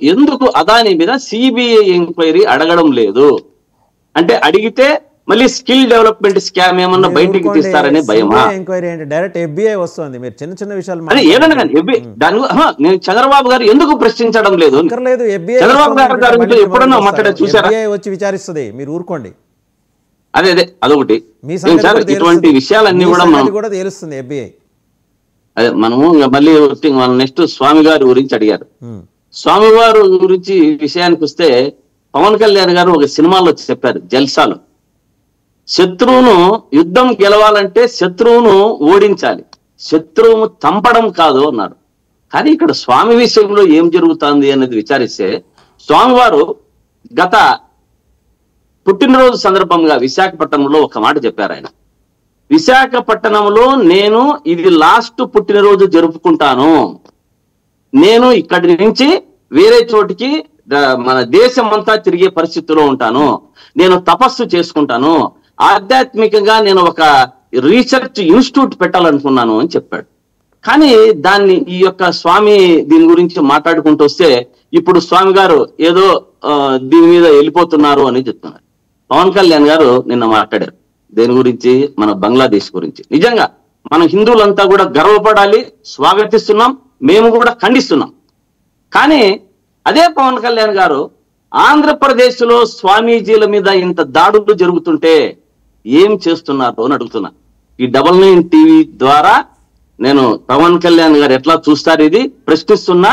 ఎందుకు అదాని మీద CBI enquiry అడగడం లేదు అంటే అడిగితే మళ్ళీ స్కిల్ డెవలప్మెంట్ స్కామ్ ఏమన్నా బయటికి తీస్తారనే భయమా? ఎంక్వైరీ అంటే డైరెక్ట్ ఎఫ్బిఐ వస్తుంది. మీరు చిన్న చిన్న విషయాలు అదే ఏదన్నా కానీ నేను చంద్రబాబు గారు ఎందుకు ప్రశ్నించడం లేదు? చంద్రబాబు గారు ఎప్పుడన్నా మాట్లాడే చూసారా? వచ్చి విచారిస్తుంది, మీరు ఊరుకోండి. అదే అదొకటి. ఇటువంటి విషయాలన్నీ కూడా తెలుస్తుంది ఎఫ్బిఐ. అదే మనము మళ్ళీ నెక్స్ట్ స్వామి గారి గురించి అడిగారు. స్వామివారు గురించి విషయానికి వస్తే పవన్ కళ్యాణ్ గారు ఒక సినిమాలో చెప్పారు, జల్సాలో, శత్రువును యుద్ధం గెలవాలంటే శత్రువును ఓడించాలి, శత్రువును చంపడం కాదు అన్నారు. కానీ ఇక్కడ స్వామి విషయంలో ఏం జరుగుతుంది అనేది విచారిస్తే స్వామివారు గత పుట్టినరోజు సందర్భంగా విశాఖపట్నంలో ఒక మాట చెప్పారు. ఆయన విశాఖపట్నంలో నేను ఇది లాస్ట్ పుట్టినరోజు జరుపుకుంటాను, నేను ఇక్కడి నుంచి వేరే చోటికి మన దేశం అంతా తిరిగే పరిస్థితిలో ఉంటాను, నేను తపస్సు చేసుకుంటాను, ఆధ్యాత్మికంగా నేను ఒక రీసెర్చ్ ఇన్స్టిట్యూట్ పెట్టాలనుకున్నాను అని చెప్పాడు. కానీ దాన్ని ఈ యొక్క స్వామి దీని గురించి మాట్లాడుకుంటూ వస్తే ఇప్పుడు స్వామి గారు ఏదో దీని మీద వెళ్ళిపోతున్నారు అని చెప్తున్నారు. పవన్ కళ్యాణ్ గారు నిన్న మాట్లాడారు దేని గురించి, మన బంగ్లాదేశ్ గురించి. నిజంగా మన హిందువులంతా కూడా గర్వపడాలి, స్వాగతిస్తున్నాం, మేము కూడా ఖండిస్తున్నాం. కానీ అదే పవన్ కళ్యాణ్ గారు ఆంధ్రప్రదేశ్ లో స్వామీజీల మీద ఇంత దాడులు జరుగుతుంటే ఏం చేస్తున్నారు అని అడుగుతున్నా. ఈ 99 టీవీ ద్వారా నేను పవన్ కళ్యాణ్ గారు ఎట్లా చూస్తారు ఇది ప్రశ్నిస్తున్నా.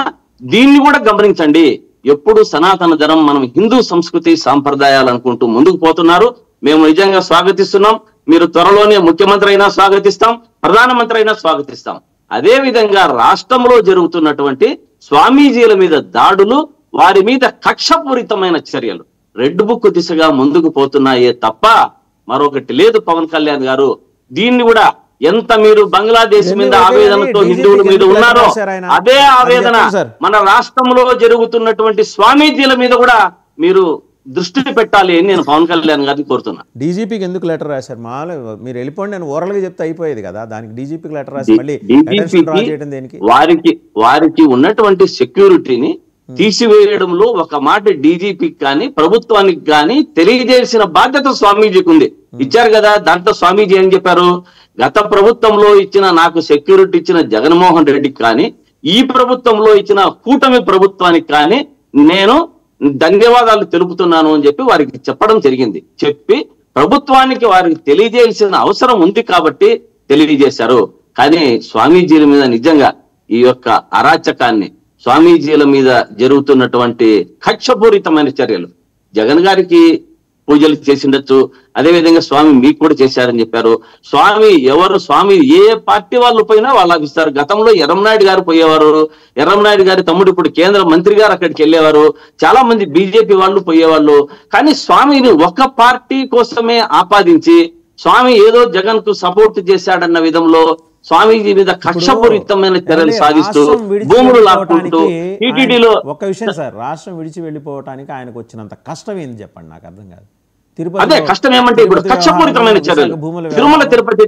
దీన్ని కూడా గమనించండి. ఎప్పుడు సనాతన ధర్మం, మనం హిందూ సంస్కృతి సాంప్రదాయాలు అనుకుంటూ ముందుకు పోతున్నారు. మేము నిజంగా స్వాగతిస్తున్నాం. మీరు త్వరలోనే ముఖ్యమంత్రి అయినా స్వాగతిస్తాం, ప్రధానమంత్రి అయినా స్వాగతిస్తాం. అదే విధంగా రాష్ట్రంలో జరుగుతున్నటువంటి స్వామీజీల మీద దాడులు, వారి మీద కక్షపూరితమైన చర్యలు రెడ్ బుక్ దిశగా ముందుకు పోతున్నాయే తప్ప మరొకటి లేదు. పవన్ కళ్యాణ్ గారు దీన్ని కూడా ఎంత మీరు బంగ్లాదేశ్ మీద ఆవేదనతో హిందువుల మీద ఉన్నారో అదే ఆవేదన మన రాష్ట్రంలో జరుగుతున్నటువంటి స్వామీజీల మీద కూడా మీరు దృష్టి పెట్టాలి అని నేను పవన్ కళ్యాణ్ గారిని కోరుతున్నా. డీజీపీకి ఎందుకు లెటర్ రాశారు? మీరు వెళ్ళిపోండి, నేను ఓరల్ గా చెప్తే అయిపోయేది కదా. దానికి డీజీపీకి లెటర్ రాసి మళ్ళీ వారికి ఉన్నటువంటి సెక్యూరిటీని తీసివేయడంలో ఒక మాట డీజీపీకి కానీ ప్రభుత్వానికి కానీ తెలియజేసిన బాధ్యత స్వామీజీకి ఉంది. ఇచ్చారు కదా. దాంట్లో స్వామీజీ ఏం చెప్పారు? గత ప్రభుత్వంలో ఇచ్చిన నాకు సెక్యూరిటీ ఇచ్చిన జగన్మోహన్ రెడ్డికి కానీ, ఈ ప్రభుత్వంలో ఇచ్చిన కూటమి ప్రభుత్వానికి కానీ నేను ధన్యవాదాలు తెలుపుతున్నాను అని చెప్పి వారికి చెప్పడం జరిగింది. చెప్పి ప్రభుత్వానికి వారికి తెలియజేయాల్సిన అవసరం ఉంది కాబట్టి తెలియజేశారు. కానీ స్వామీజీల మీద నిజంగా ఈ యొక్క అరాచకాన్ని, స్వామీజీల మీద జరుగుతున్నటువంటి కక్షపూరితమైన చర్యలు, జగన్ గారికి పూజలు చేసిండొచ్చు, అదేవిధంగా స్వామి మీకు కూడా చేశారని చెప్పారు. స్వామి ఎవరు, స్వామి ఏ పార్టీ వాళ్ళు పోయినా వాళ్ళకి ఇస్తారు. గతంలో ఎర్రంనాయుడు గారు పోయేవారు, ఎర్రంనాయుడు గారి తమ్ముడు ఇప్పుడు కేంద్ర మంత్రి గారు అక్కడికి వెళ్ళేవారు, చాలా మంది బీజేపీ వాళ్ళు పోయేవాళ్ళు. కానీ స్వామిని ఒక పార్టీ కోసమే ఆపాదించి స్వామి ఏదో జగన్ కు సపోర్ట్ చేశాడన్న విధంలో స్వామీజీ మీద కక్షపూరితమైన చర్యలు సాధిస్తూ భూములు లాక్కుంటూ టీటీడీలో. ఒక విషయం సార్, రాష్ట్రం విడిచి వెళ్ళిపోవటానికి ఆయనకు వచ్చినంత కష్టం ఏంది చెప్పండి, నాకు అర్థం కాదు. అదే కష్టం ఏమంటే ఇప్పుడు కక్షపూరితమైన చర్యలు. తిరుమల తిరుపతి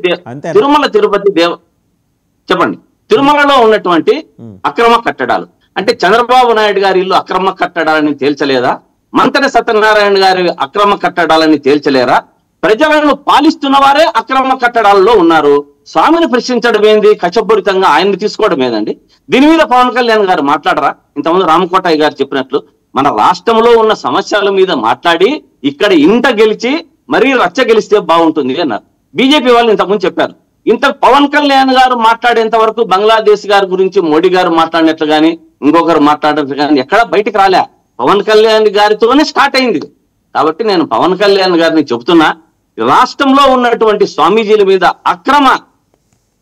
చెప్పండి, తిరుమలలో ఉన్నటువంటి అక్రమ కట్టడాలు అంటే చంద్రబాబు నాయుడు గారి ఇల్లు అక్రమ కట్టడాలని తేల్చలేదా? మంతెన సత్యనారాయణ గారి అక్రమ కట్టడాలని తేల్చలేరా? ప్రజలను పాలిస్తున్న వారే అక్రమ కట్టడాలలో ఉన్నారు. స్వామిని ప్రశ్నించడం ఏంది? కక్షపూరితంగా ఆయన్ని తీసుకోవడం ఏదండి? దీని మీద పవన్ కళ్యాణ్ గారు మాట్లాడరా? ఇంతకుముందు రామకోటయ్య గారు చెప్పినట్లు మన రాష్ట్రంలో ఉన్న సమస్యల మీద మాట్లాడి ఇక్కడ ఇంత గెలిచి మరీ రచ్చ గెలిస్తే బాగుంటుంది అన్నారు. బీజేపీ వాళ్ళు ఇంతకుముందు చెప్పారు. పవన్ కళ్యాణ్ గారు మాట్లాడేంత వరకు బంగ్లాదేశ్ గారి గురించి మోడీ గారు మాట్లాడినట్లు కానీ ఇంకొకరు మాట్లాడినట్లు కానీ ఎక్కడ బయటకు రాలే. పవన్ కళ్యాణ్ గారితోనే స్టార్ట్ అయింది. కాబట్టి నేను పవన్ కళ్యాణ్ గారిని చెబుతున్నా, రాష్ట్రంలో ఉన్నటువంటి స్వామీజీల మీద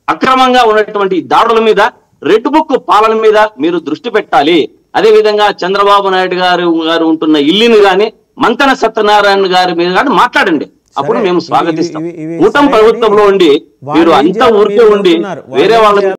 అక్రమంగా ఉన్నటువంటి దాడుల మీద, రెడ్ బుక్ పాలన మీద మీరు దృష్టి పెట్టాలి. అదే విధంగా చంద్రబాబు నాయుడు గారు ఉంటున్న ఇల్లుని గాని, మంతెన సత్యనారాయణ గారి మీద కానీ మాట్లాడండి. అప్పుడు మేము స్వాగతిస్తాం. కూటమి ప్రభుత్వంలో ఉండి మీరు అంతా ఊరికే ఉండి వేరే వాళ్ళ